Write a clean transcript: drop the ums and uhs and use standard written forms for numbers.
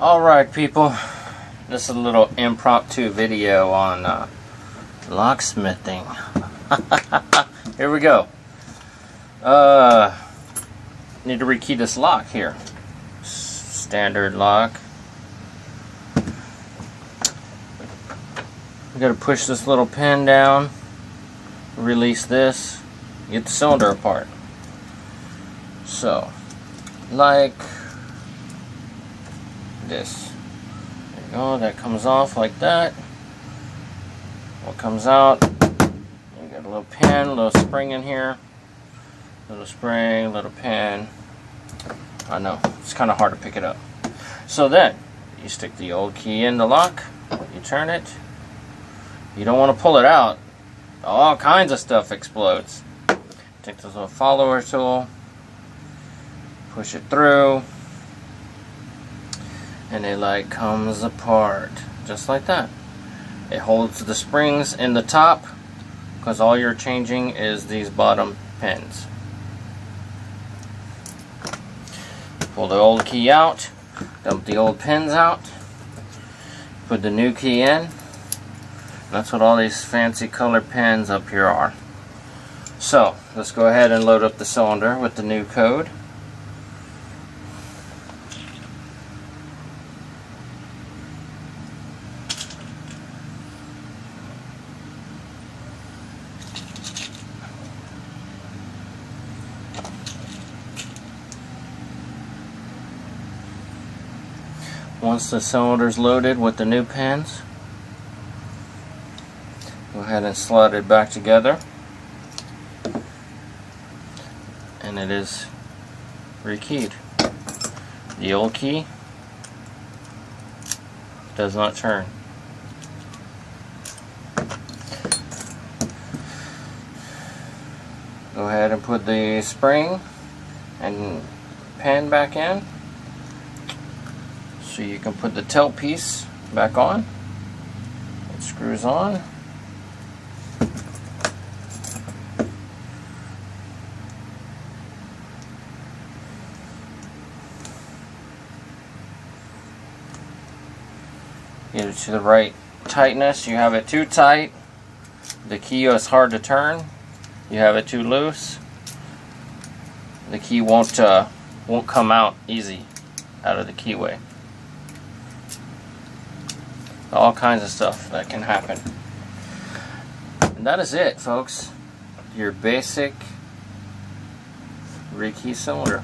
Alright people, this is a little impromptu video on locksmithing. Here we go. Need to rekey this lock here. Standard lock. We gotta push this little pin down, release this, get the cylinder apart. So, like this. There you go, that comes off like that. What comes out, you got a little pin, a little spring in here. Little spring, little pin. I know, it's kind of hard to pick it up. So then, you stick the old key in the lock, you turn it. You don't want to pull it out. All kinds of stuff explodes. Take this little follower tool, push it through, and it like comes apart just like that. It holds the springs in the top because all you're changing is these bottom pins. Pull the old key out, dump the old pins out, put the new key in. That's what all these fancy color pins up here are. So let's go ahead and load up the cylinder with the new code. Once the cylinder is loaded with the new pins, go ahead and slide it back together, and it is rekeyed. The old key does not turn. Go ahead and put the spring and pin back in so you can put the tail piece back on. It screws on. Get it to the right tightness. You have it too tight, the key is hard to turn. You have it too loose, the key won't come out easy out of the keyway. All kinds of stuff that can happen. And that is it, folks. Your basic rekey cylinder.